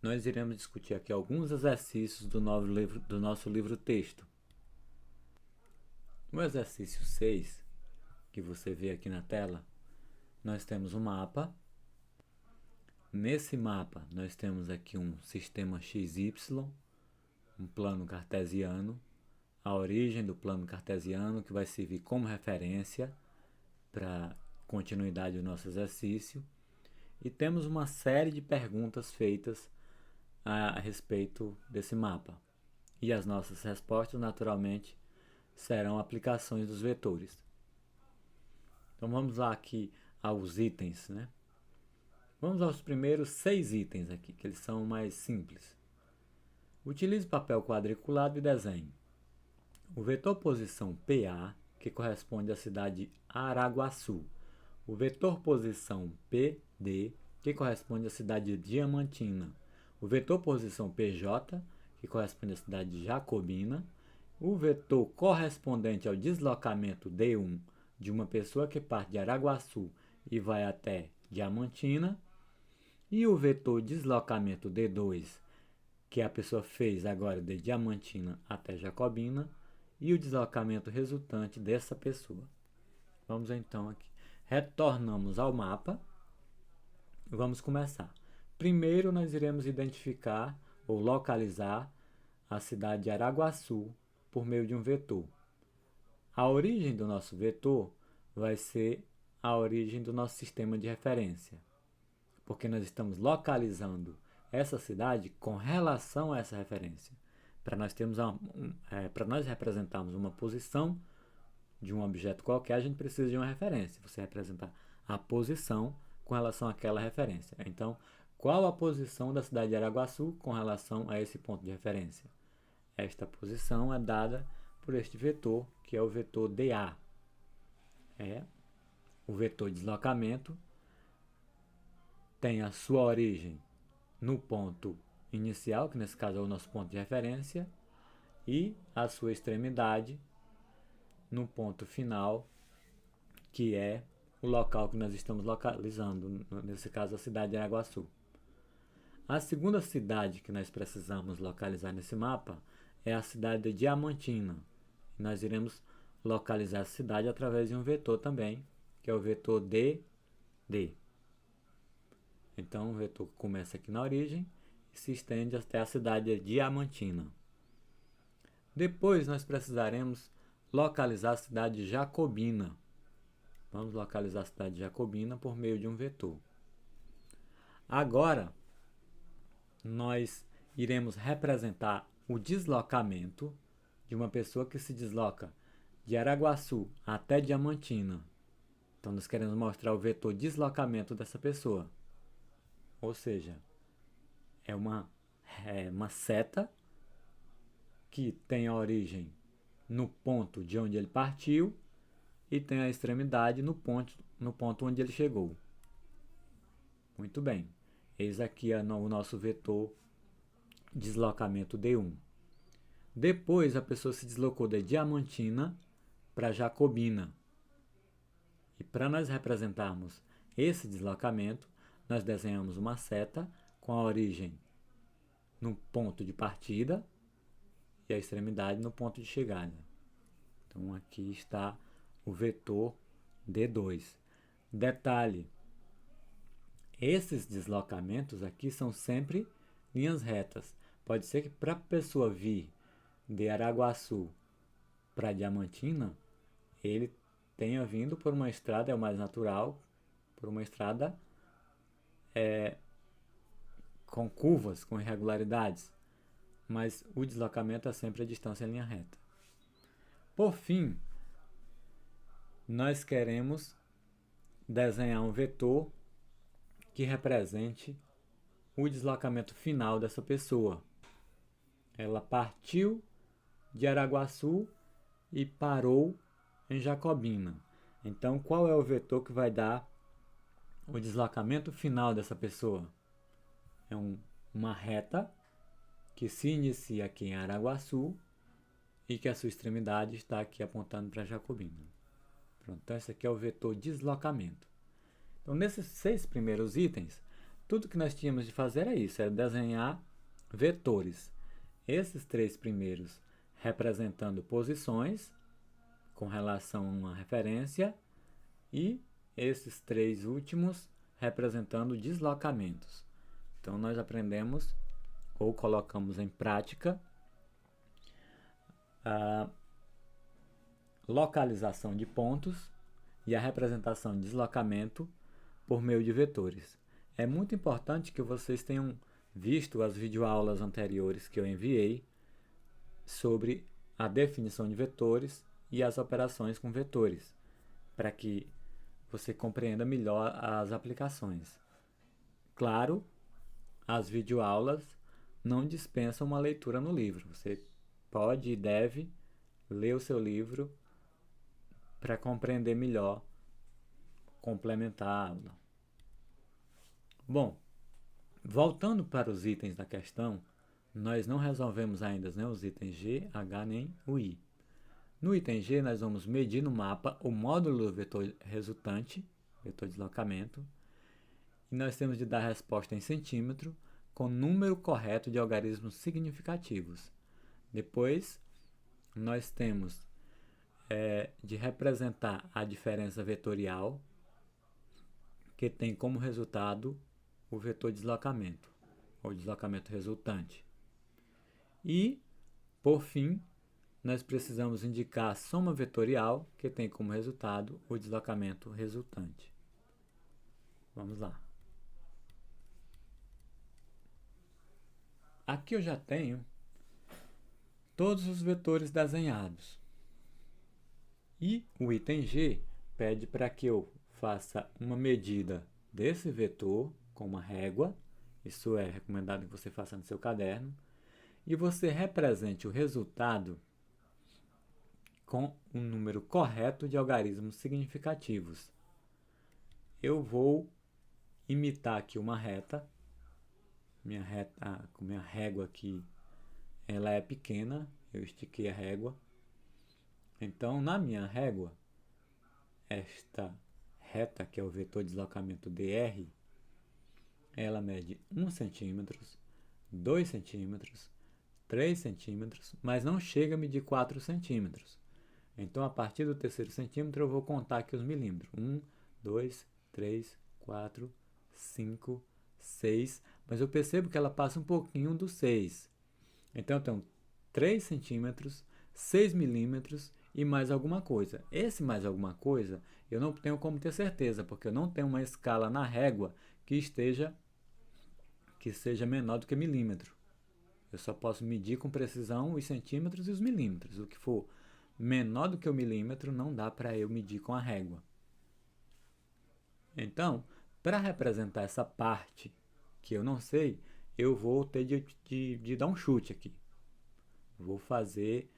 Nós iremos discutir aqui alguns exercícios do nosso livro texto. No exercício 6, que você vê aqui na tela, nós temos um mapa. Nesse mapa, nós temos aqui um sistema XY, um plano cartesiano, a origem do plano cartesiano, que vai servir como referência para a continuidade do nosso exercício. E temos uma série de perguntas feitas a respeito desse mapa. E as nossas respostas, naturalmente, serão aplicações dos vetores. Então vamos lá aqui aos itens, né? Vamos aos primeiros 6 itens aqui, que eles são mais simples. Utilize papel quadriculado e desenhe o vetor posição PA, que corresponde à cidade de Araguaçu. O vetor posição PD, que corresponde à cidade de Diamantina. O vetor posição PJ, que corresponde à cidade de Jacobina. O vetor correspondente ao deslocamento D1 de uma pessoa que parte de Araguaçu e vai até Diamantina. E o vetor deslocamento D2, que a pessoa fez agora de Diamantina até Jacobina. E o deslocamento resultante dessa pessoa. Vamos então aqui. Retornamos ao mapa. Vamos começar. Primeiro nós iremos identificar ou localizar a cidade de Araguaçu por meio de um vetor. A origem do nosso vetor vai ser a origem do nosso sistema de referência, porque nós estamos localizando essa cidade com relação a essa referência. Para nós representarmos uma posição de um objeto qualquer, a gente precisa de uma referência. Você representar a posição com relação àquela referência. Então, qual a posição da cidade de Araguaçu com relação a esse ponto de referência? Esta posição é dada por este vetor, que é o vetor dA. O vetor deslocamento tem a sua origem no ponto inicial, que nesse caso é o nosso ponto de referência, e a sua extremidade no ponto final, que é o local que nós estamos localizando, nesse caso a cidade de Araguaçu. A segunda cidade que nós precisamos localizar nesse mapa é a cidade de Diamantina. Nós iremos localizar a cidade através de um vetor também, que é o vetor DD. Então o vetor começa aqui na origem e se estende até a cidade de Diamantina. Depois nós precisaremos localizar a cidade de Jacobina. Vamos localizar a cidade de Jacobina por meio de um vetor. Agora, nós iremos representar o deslocamento de uma pessoa que se desloca de Araguaçu até Diamantina. Então, nós queremos mostrar o vetor deslocamento dessa pessoa. Ou seja, é uma seta que tem a origem no ponto de onde ele partiu e tem a extremidade no ponto onde ele chegou. Muito bem. Eis aqui o nosso vetor deslocamento D1. Depois a pessoa se deslocou de Diamantina para Jacobina. E para nós representarmos esse deslocamento, nós desenhamos uma seta com a origem no ponto de partida e a extremidade no ponto de chegada. Então aqui está o vetor D2. Detalhe: esses deslocamentos aqui são sempre linhas retas. Pode ser que para a pessoa vir de Araguaçu para Diamantina, ele tenha vindo por uma estrada, é o mais natural, por uma estrada com curvas, com irregularidades. Mas o deslocamento é sempre a distância em linha reta. Por fim, nós queremos desenhar um vetor que represente o deslocamento final dessa pessoa. Ela partiu de Araguaçu e parou em Jacobina. Então, qual é o vetor que vai dar o deslocamento final dessa pessoa? É uma reta que se inicia aqui em Araguaçu e que a sua extremidade está aqui apontando para Jacobina. Pronto, então esse aqui é o vetor deslocamento. Então, nesses 6 primeiros itens, tudo que nós tínhamos de fazer era isso, era desenhar vetores. Esses 3 primeiros representando posições com relação a uma referência e esses 3 últimos representando deslocamentos. Então nós aprendemos ou colocamos em prática a localização de pontos e a representação de deslocamento por meio de vetores. É muito importante que vocês tenham visto as videoaulas anteriores que eu enviei sobre a definição de vetores e as operações com vetores, para que você compreenda melhor as aplicações. Claro, as videoaulas não dispensam uma leitura no livro. Você pode e deve ler o seu livro para compreender melhor, complementar a aula. Bom, voltando para os itens da questão, nós não resolvemos ainda os itens G, H nem o I. No item G, nós vamos medir no mapa o módulo do vetor resultante, vetor de deslocamento, e nós temos de dar a resposta em centímetro com número correto de algarismos significativos. Depois, nós temos de representar a diferença vetorial, que tem como resultado o vetor de deslocamento, ou deslocamento resultante. E, por fim, nós precisamos indicar a soma vetorial, que tem como resultado o deslocamento resultante. Vamos lá. Aqui eu já tenho todos os vetores desenhados. E o item G pede para que eu faça uma medida desse vetor com uma régua. Isso é recomendado que você faça no seu caderno. E você represente o resultado com um número correto de algarismos significativos. Eu vou imitar aqui uma reta. Com minha régua aqui, ela é pequena, eu estiquei a régua. Então, na minha régua, esta reta, que é o vetor de deslocamento dr, ela mede 1 cm, 2 cm, 3 cm, mas não chega a medir 4 cm. Então, a partir do terceiro centímetro, eu vou contar aqui os milímetros. 1, 2, 3, 4, 5, 6. Mas eu percebo que ela passa um pouquinho do 6. Então, eu tenho 3 centímetros, 6 milímetros e mais alguma coisa. Esse mais alguma coisa, eu não tenho como ter certeza, porque eu não tenho uma escala na régua que seja menor do que milímetro. Eu só posso medir com precisão os centímetros e os milímetros. O que for menor do que o milímetro não dá para eu medir com a régua. Então, para representar essa parte que eu não sei, eu vou ter de dar um chute aqui. Vou fazer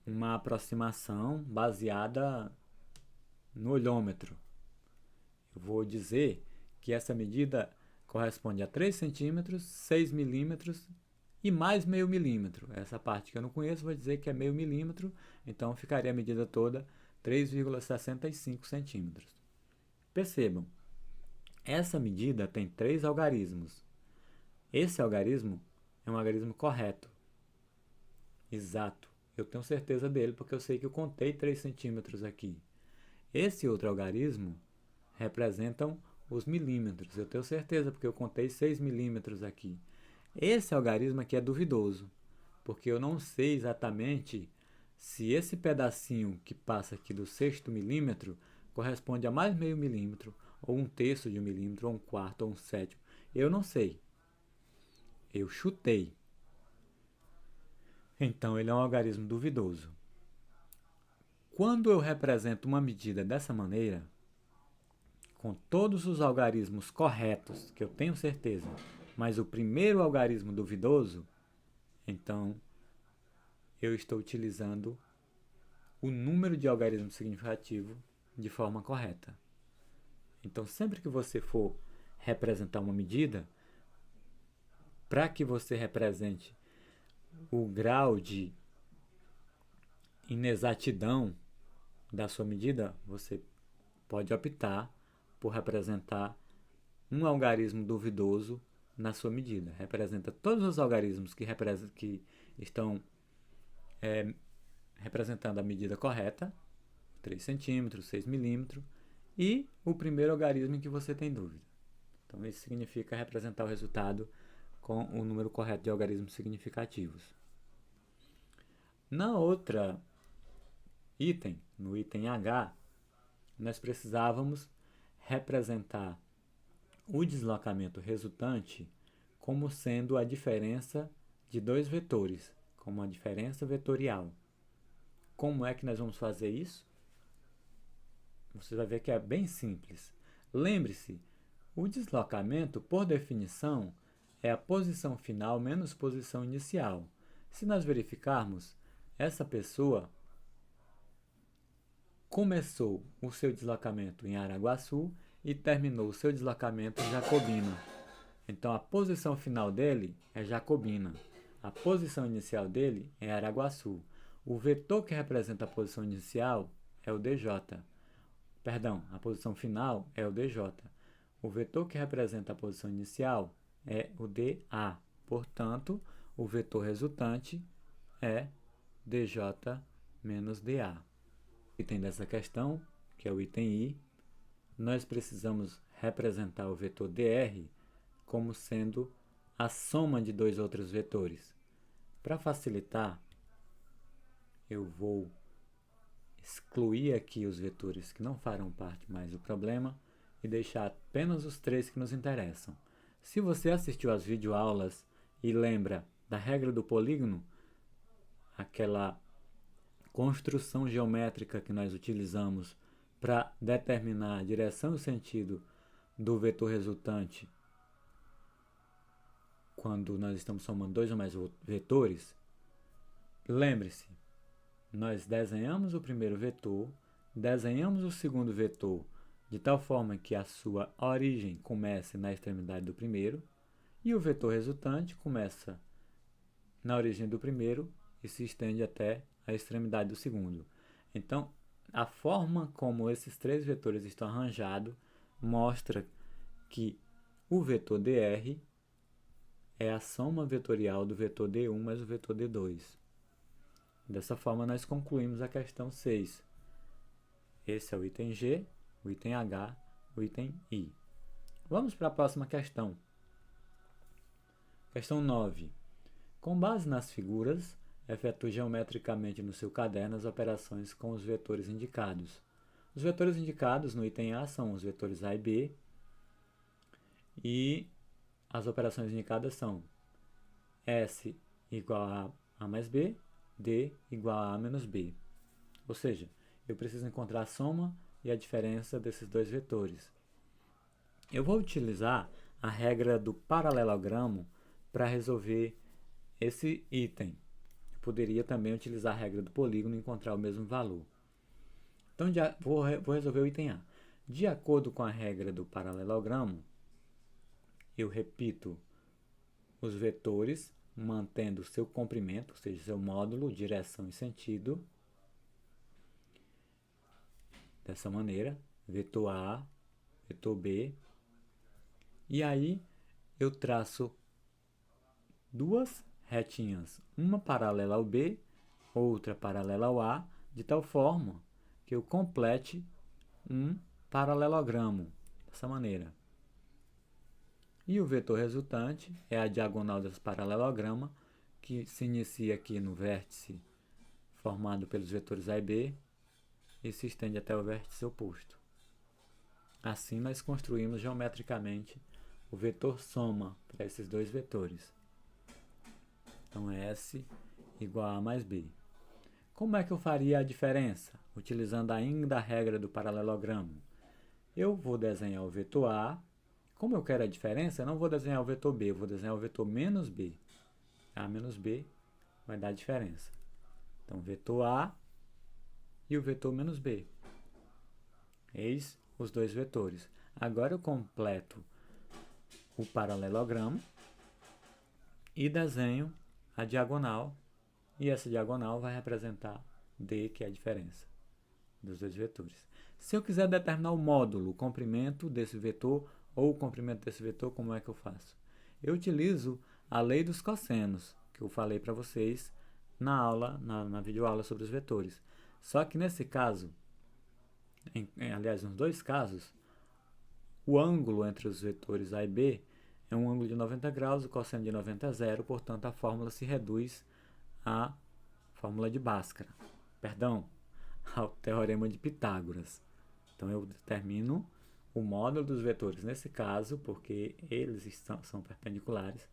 uma aproximação baseada no olhômetro. Eu vou dizer que essa medida corresponde a 3 centímetros, 6 milímetros e mais meio milímetro. Essa parte que eu não conheço, vou dizer que é meio milímetro, então ficaria a medida toda 3,65 centímetros. Percebam, essa medida tem 3 algarismos. Esse algarismo é um algarismo correto, exato. Eu tenho certeza dele porque eu sei que eu contei 3 centímetros aqui. Esse outro algarismo representam os milímetros. Eu tenho certeza porque eu contei 6 milímetros aqui. Esse algarismo aqui é duvidoso, porque eu não sei exatamente se esse pedacinho que passa aqui do sexto milímetro corresponde a mais meio milímetro, ou 1/3 de um milímetro, ou 1/4, ou 1/7. Eu não sei. Eu chutei. Então, ele é um algarismo duvidoso. Quando eu represento uma medida dessa maneira, com todos os algarismos corretos, que eu tenho certeza, mas o primeiro algarismo duvidoso, então eu estou utilizando o número de algarismo significativo de forma correta. Então, sempre que você for representar uma medida, para que você represente o grau de inexatidão da sua medida, você pode optar por representar um algarismo duvidoso na sua medida. Representa todos os algarismos que estão representando a medida correta, 3 centímetros, 6 milímetros, e o primeiro algarismo em que você tem dúvida. Então, isso significa representar o resultado com o número correto de algarismos significativos. Na outra item, no item H, nós precisávamos representar o deslocamento resultante como sendo a diferença de dois vetores, como a diferença vetorial. Como é que nós vamos fazer isso? Você vai ver que é bem simples. Lembre-se, o deslocamento, por definição, é a posição final menos posição inicial. Se nós verificarmos, essa pessoa começou o seu deslocamento em Araguaçu e terminou o seu deslocamento em Jacobina. Então, a posição final dele é Jacobina. A posição inicial dele é Araguaçu. O vetor que representa a posição inicial é o DJ. Perdão, a posição final é o DJ. O vetor que representa a posição inicial é o DA. Portanto, o vetor resultante é DJ menos DA. O item dessa questão, que é o item I, nós precisamos representar o vetor DR como sendo a soma de dois outros vetores. Para facilitar, eu vou excluir aqui os vetores que não farão parte mais do problema e deixar apenas os três que nos interessam. Se você assistiu às videoaulas e lembra da regra do polígono, aquela construção geométrica que nós utilizamos para determinar a direção e o sentido do vetor resultante quando nós estamos somando dois ou mais vetores, lembre-se, nós desenhamos o primeiro vetor, desenhamos o segundo vetor de tal forma que a sua origem comece na extremidade do primeiro e o vetor resultante começa na origem do primeiro e se estende até a extremidade do segundo. Então, a forma como esses três vetores estão arranjados mostra que o vetor DR é a soma vetorial do vetor D1 mais o vetor D2. Dessa forma, nós concluímos a questão 6. Esse é o item G, o item H, o item I. Vamos para a próxima questão. Questão 9. Com base nas figuras, efetue geometricamente no seu caderno as operações com os vetores indicados. Os vetores indicados no item A são os vetores A e B, e as operações indicadas são S igual a A mais B, D igual a A menos B. Ou seja, eu preciso encontrar a soma e a diferença desses dois vetores. Eu vou utilizar a regra do paralelogramo para resolver esse item. Eu poderia também utilizar a regra do polígono e encontrar o mesmo valor. Então, vou resolver o item A. De acordo com a regra do paralelogramo, eu repito os vetores, mantendo seu comprimento, ou seja, seu módulo, direção e sentido. Dessa maneira, vetor A, vetor B. E aí, eu traço duas retinhas, uma paralela ao B, outra paralela ao A, de tal forma que eu complete um paralelogramo, dessa maneira. E o vetor resultante é a diagonal desse paralelograma, que se inicia aqui no vértice formado pelos vetores A e B e se estende até o vértice oposto. Assim, nós construímos geometricamente o vetor soma para esses dois vetores. Então, S igual a A mais B. Como é que eu faria a diferença? Utilizando ainda a regra do paralelogramo. Eu vou desenhar o vetor A. Como eu quero a diferença, eu não vou desenhar o vetor B, eu vou desenhar o vetor menos B. A menos B vai dar a diferença. Então, vetor A e o vetor menos B. Eis os dois vetores. Agora eu completo o paralelogramo e desenho a diagonal. E essa diagonal vai representar D, que é a diferença dos dois vetores. Se eu quiser determinar o módulo, o comprimento desse vetor ou o comprimento desse vetor, como é que eu faço? Eu utilizo a lei dos cossenos, que eu falei para vocês na aula, na videoaula sobre os vetores. Só que nesse caso, aliás, nos dois casos, o ângulo entre os vetores A e B é um ângulo de 90 graus, o cosseno de 90 é zero, portanto a fórmula se reduz à fórmula de Bhaskara, perdão, ao teorema de Pitágoras. Então eu determino o módulo dos vetores. Nesse caso, porque eles são perpendiculares,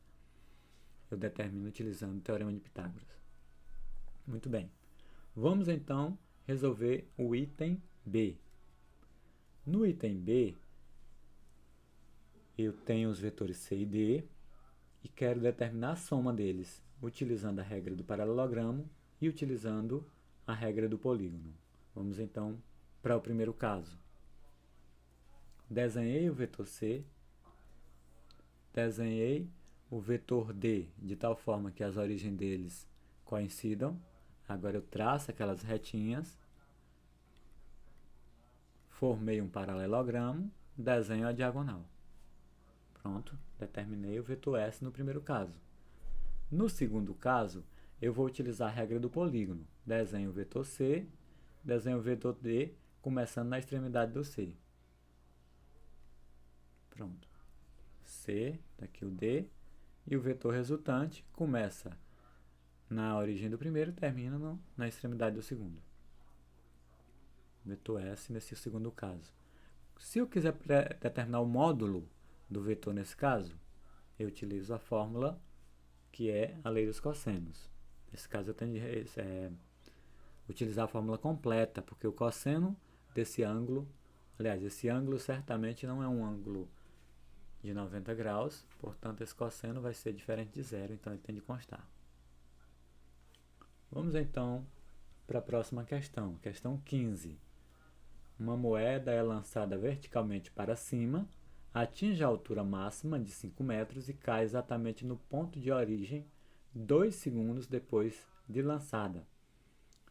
eu determino utilizando o teorema de Pitágoras. Muito bem. Vamos então resolver o item B. No item B, eu tenho os vetores C e D e quero determinar a soma deles, utilizando a regra do paralelogramo e utilizando a regra do polígono. Vamos então para o primeiro caso. Desenhei o vetor C, desenhei o vetor D de tal forma que as origens deles coincidam. Agora eu traço aquelas retinhas, formei um paralelogramo, desenho a diagonal. Pronto, determinei o vetor S no primeiro caso. No segundo caso, eu vou utilizar a regra do polígono. Desenho o vetor C, desenho o vetor D, começando na extremidade do C. Pronto. C, daqui o D, e o vetor resultante começa na origem do primeiro e termina na extremidade do segundo. Vetor S nesse segundo caso. Se eu quiser determinar o módulo do vetor nesse caso, eu utilizo a fórmula que é a lei dos cossenos. Nesse caso eu tenho de utilizar a fórmula completa, porque o cosseno desse ângulo, aliás, esse ângulo certamente não é um ângulo de 90 graus, portanto esse cosseno vai ser diferente de zero, então ele tem de constar. Vamos então para a próxima questão, questão 15. Uma moeda é lançada verticalmente para cima, atinge a altura máxima de 5 metros e cai exatamente no ponto de origem 2 segundos depois de lançada.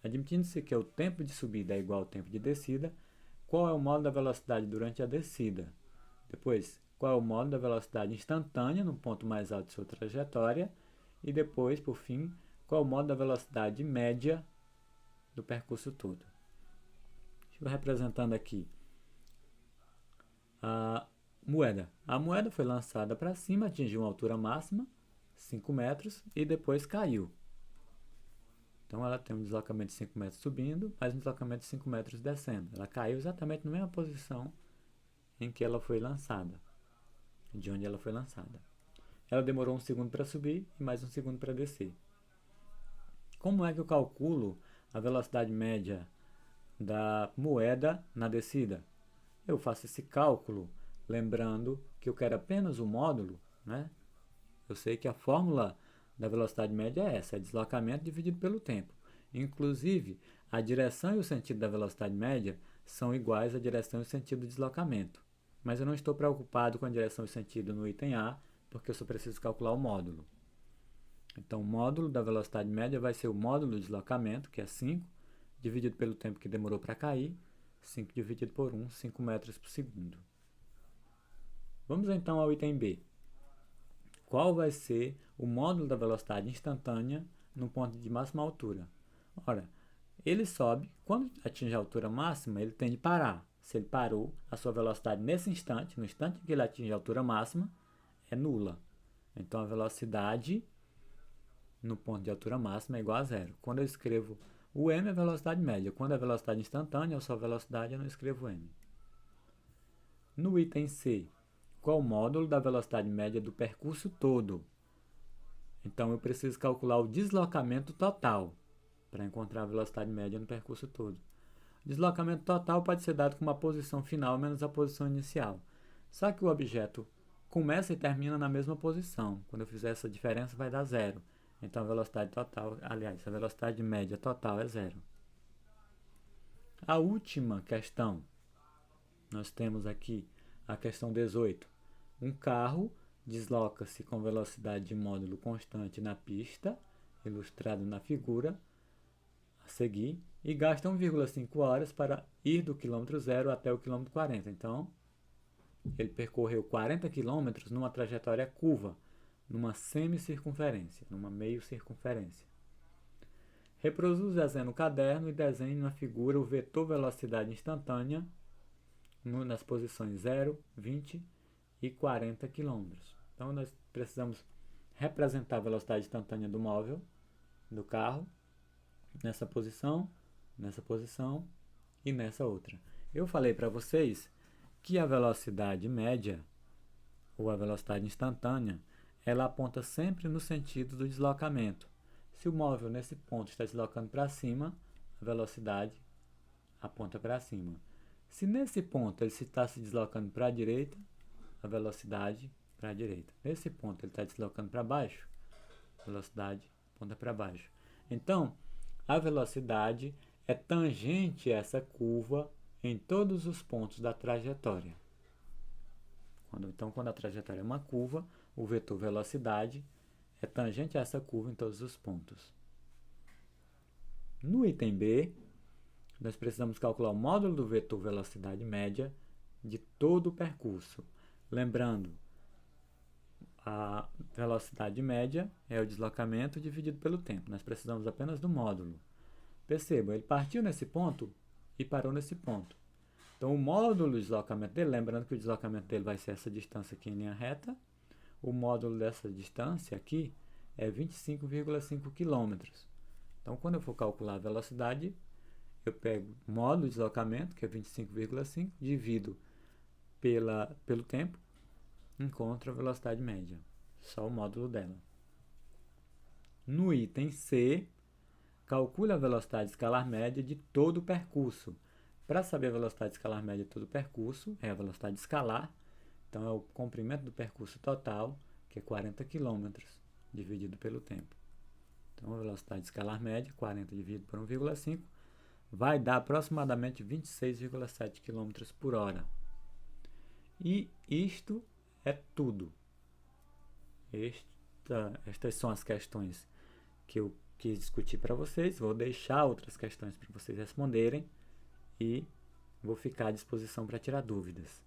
Admitindo-se que o tempo de subida é igual ao tempo de descida, qual é o modo da velocidade durante a descida? Depois, qual é o modo da velocidade instantânea no ponto mais alto de sua trajetória? E depois, por fim, qual é o modo da velocidade média do percurso todo? Estou representando aqui a moeda. A moeda foi lançada para cima, atingiu uma altura máxima, 5 metros, e depois caiu. Então ela tem um deslocamento de 5 metros subindo, mais um deslocamento de 5 metros descendo. Ela caiu exatamente na mesma posição em que ela foi lançada, de onde ela foi lançada. Ela demorou 1 segundo para subir e mais 1 segundo para descer. Como é que eu calculo a velocidade média da moeda na descida? Eu faço esse cálculo lembrando que eu quero apenas o módulo, né? Eu sei que a fórmula da velocidade média é essa, é deslocamento dividido pelo tempo. Inclusive, a direção e o sentido da velocidade média são iguais à direção e o sentido do deslocamento. Mas eu não estou preocupado com a direção e sentido no item A, porque eu só preciso calcular o módulo. Então, o módulo da velocidade média vai ser o módulo do deslocamento, que é 5, dividido pelo tempo que demorou para cair, 5 dividido por 1, 5 metros por segundo. Vamos então ao item B. Qual vai ser o módulo da velocidade instantânea no ponto de máxima altura? Ora, ele sobe, quando atinge a altura máxima, ele tem de parar. Se ele parou, a sua velocidade nesse instante, no instante em que ele atinge a altura máxima, é nula. Então, a velocidade no ponto de altura máxima é igual a zero. Quando eu escrevo o m, é a velocidade média. Quando é velocidade instantânea, ou só velocidade, eu não escrevo m. No item C, qual o módulo da velocidade média do percurso todo? Então, eu preciso calcular o deslocamento total para encontrar a velocidade média no percurso todo. O deslocamento total pode ser dado com uma posição final menos a posição inicial. Só que o objeto começa e termina na mesma posição. Quando eu fizer essa diferença, vai dar zero. Então, a velocidade total, aliás, a velocidade média total é zero. A última questão, nós temos aqui a questão 18. Um carro desloca-se com velocidade de módulo constante na pista, ilustrado na figura a seguir, e gasta 1,5 horas para ir do quilômetro 0 até o quilômetro 40. Então, ele percorreu 40 km numa trajetória curva, numa semicircunferência, numa meio circunferência. Reproduz o desenho no caderno e desenhe na figura o vetor velocidade instantânea nas posições 0, 20 e 40 km. Então, nós precisamos representar a velocidade instantânea do móvel, do carro, nessa posição e nessa outra. Eu falei para vocês que a velocidade média, ou a velocidade instantânea, ela aponta sempre no sentido do deslocamento. Se o móvel nesse ponto está deslocando para cima, a velocidade aponta para cima. Se nesse ponto ele está se deslocando para a direita, a velocidade para a direita. Nesse ponto ele está deslocando para baixo, a velocidade aponta para baixo. Então, a velocidade é tangente a essa curva em todos os pontos da trajetória. Quando a trajetória é uma curva, o vetor velocidade é tangente a essa curva em todos os pontos. No item B, nós precisamos calcular o módulo do vetor velocidade média de todo o percurso. Lembrando, a velocidade média é o deslocamento dividido pelo tempo. Nós precisamos apenas do módulo. Percebam, ele partiu nesse ponto e parou nesse ponto. Então, o módulo do deslocamento dele, lembrando que o deslocamento dele vai ser essa distância aqui em linha reta, o módulo dessa distância aqui é 25,5 km. Então, quando eu for calcular a velocidade, eu pego o módulo de deslocamento, que é 25,5, divido pelo tempo, encontro a velocidade média. Só o módulo dela. No item C, calcule a velocidade escalar média de todo o percurso. Para saber a velocidade escalar média de todo o percurso, é a velocidade escalar. Então, é o comprimento do percurso total, que é 40 km, dividido pelo tempo. Então, a velocidade escalar média, 40 dividido por 1,5, vai dar aproximadamente 26,7 km por hora. E isto é tudo. Estas são as questões que eu quis discutir para vocês. Vou deixar outras questões para vocês responderem e vou ficar à disposição para tirar dúvidas.